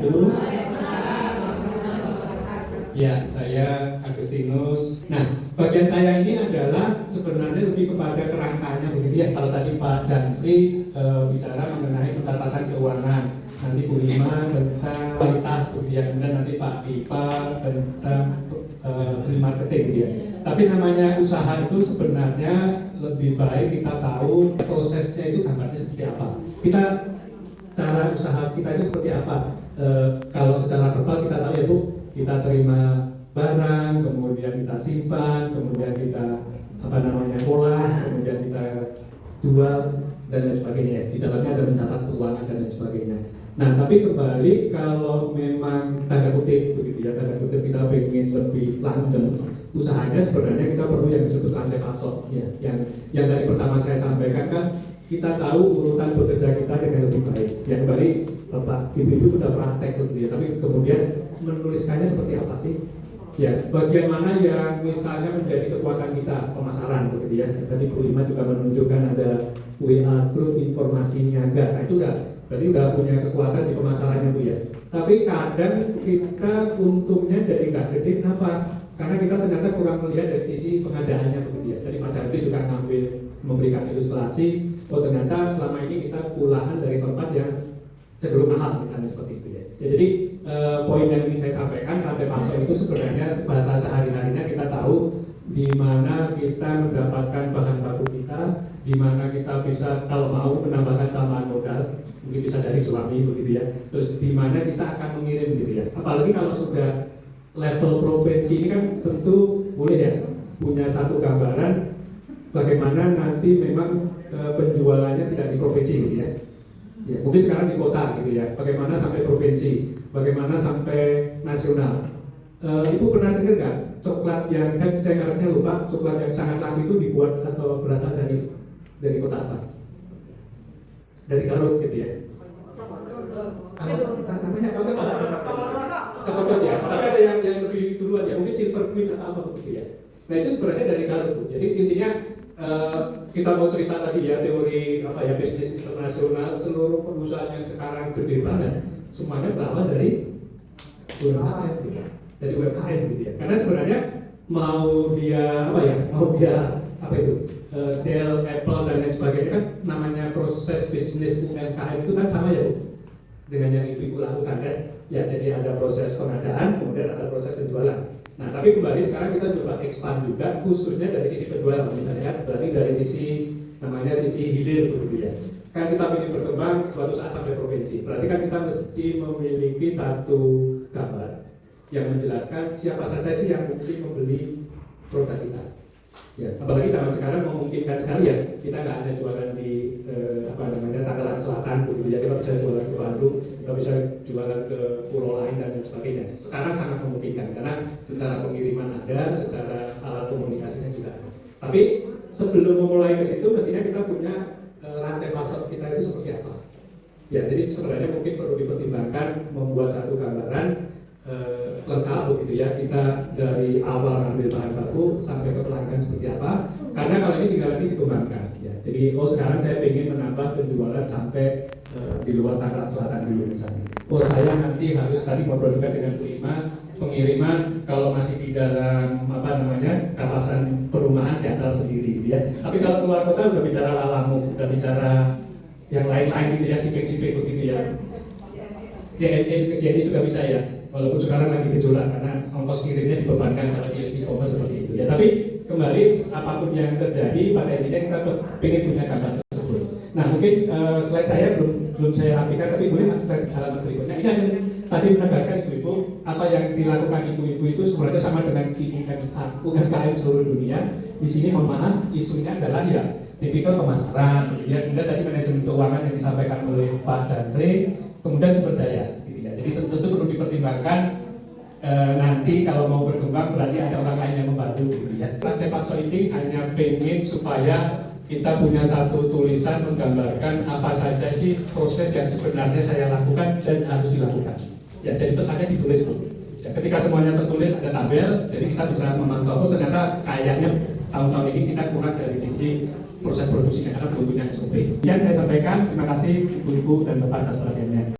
wabarakatuh. Ya, saya Agustinus. Nah, bagian saya ini adalah sebenarnya lebih kepada kerangkanya begitu ya. Kalau tadi Pak Janfri bicara mengenai pencatatan keuangan, nanti Bu Lima tentang kualitas begitu ya, kemudian nanti Pak Dipa tentang marketing gitu ya. Tapi namanya usaha itu sebenarnya lebih baik kita tahu prosesnya itu gambarnya seperti apa. Cara usaha kita itu seperti apa. Kalau secara verbal kita tahu ya Bu, kita terima barang, kemudian kita simpan, kemudian kita olah, kemudian kita jual dan lain sebagainya. Di dalamnya ada mencatat keuangan dan lain sebagainya. Nah, tapi kembali kalau memang tanda kutip begitu ya, tanda kutip kita pengen lebih langgeng usahanya, sebenarnya kita perlu yang disebut rantai pasok ya. Yang dari pertama saya sampaikan kan kita tahu urutan bekerja kita dengan lebih baik. Yang kembali Bapak Ibu sudah praktek gitu ya, tapi kemudian menuliskannya seperti apa sih? Ya, bagian mana yang misalnya menjadi kekuatan kita pemasaran begitu ya. Tadi Bu Ima juga menunjukkan ada WA group informasinya enggak. Nah, itu berarti udah punya kekuatan di pemasarannya Bu ya. Tapi kadang kita untungnya jadi nggak gede, kenapa? Karena kita ternyata kurang melihat dari sisi pengadaannya begitu ya. Tadi Pak Janfri juga memberikan ilustrasi, oh ternyata selama ini kita pulaan dari tempat yang cenderung mahal misalnya seperti itu ya. Jadi poin yang ingin saya sampaikan, rantai pasok itu sebenarnya bahasa sehari-harinya kita tahu di mana kita mendapatkan bahan baku kita, di mana kita bisa kalau mau menambahkan tambahan modal, mungkin bisa dari suami begitu ya. Terus di mana kita akan mengirim gitu ya. Apalagi kalau sudah level provinsi ini kan tentu boleh ya punya satu gambaran bagaimana nanti memang penjualannya tidak di provinsi gitu ya. Ya, mungkin sekarang di kota gitu ya. Bagaimana sampai provinsi, bagaimana sampai nasional. Ibu pernah dengar nggak coklat yang saya ngaretnya lupa, coklat yang sangat laku itu dibuat atau berasal dari kota apa? Dari Garut gitu ya. Namanya coklat ya. Tapi ada yang lebih duluan ya, mungkin Silver Queen atau apa begitu ya. Nah itu sebenarnya dari Garut Bu. Jadi intinya kita mau cerita tadi ya teori bisnis internasional, seluruh perusahaan yang sekarang gede banget semuanya berawal dari UMKM dari UMKM gitu ya. Karena sebenarnya mau dia Dell, Apple dan lain sebagainya kan namanya proses bisnis UMKM itu kan sama ya Bu dengan yang ibu lakukan kan. Ya jadi ada proses pengadaan, kemudian ada proses penjualan. Nah, tapi kembali sekarang kita coba expand juga khususnya dari sisi penjualan misalnya kan, berarti dari sisi hilir begitu ya. Kan kita ingin berkembang suatu saat sampai provinsi. Berarti kan kita mesti memiliki satu gambar yang menjelaskan siapa saja sih yang mungkin membeli produk kita. Ya, apalagi zaman sekarang memungkinkan sekali ya, kita nggak hanya jualan di Tangerang Selatan begitu ya, kita bisa jualan ke Bandung, kita bisa jualan ke pulau lain dan lain sebagainya. Sekarang sangat memungkinkan karena secara pengiriman ada, secara alat komunikasinya juga ada. Tapi sebelum memulai ke situ mestinya kita punya rantai pasok kita itu seperti apa. Ya, jadi sebenarnya mungkin perlu dipertimbangkan membuat satu gambaran lengkap begitu ya, kita dari awal ambil bahan baku sampai ke pelanggan seperti apa, karena kalau ini tinggal lagi dikembangkan ya. Jadi sekarang saya ingin menambah penjualan sampai di luar Tangerang Selatan dulu misalnya. Saya nanti harus tadi ngobrol juga dengan Bu Ima, pengiriman kalau masih di dalam kawasan perumahan diantar sendiri gitu ya. Tapi kalau keluar kota udah bicara lalamove, udah bicara yang lain-lain gitu ya, sipek-sipek begitu ya. JNE juga bisa ya. Walaupun sekarang lagi gejolak karena ongkos kirimnya dibebankan kalau di e-commerce seperti itu ya. Tapi kembali apapun yang terjadi pada intinya kita ingin punya gambar tersebut. Nah mungkin slide saya belum saya rapikan, tapi boleh slide halaman berikutnya. Ini hanya tadi menegaskan ibu-ibu apa yang dilakukan ibu-ibu itu sebenarnya sama dengan UMKM seluruh dunia. Di sini mohon maaf isunya adalah ya tipikal pemasaran, kemudian tadi manajemen keuangan yang disampaikan oleh Pak Janfri, kemudian sumber daya. Jadi tentu perlu dipertimbangkan nanti kalau mau berkembang berarti ada orang lain yang membantu gitu ya. Rantai pasok ini hanya pengen supaya kita punya satu tulisan menggambarkan apa saja sih proses yang sebenarnya saya lakukan dan harus dilakukan. Ya, jadi pesannya ditulis Bu. Ya, ketika semuanya tertulis ada tabel, jadi kita bisa memantau. Ternyata kayaknya tahun-tahun ini kita kurang dari sisi proses produksinya karena belum punya SOP. Yang saya sampaikan, terima kasih Ibu-Ibu dan Bapak atas perhatiannya.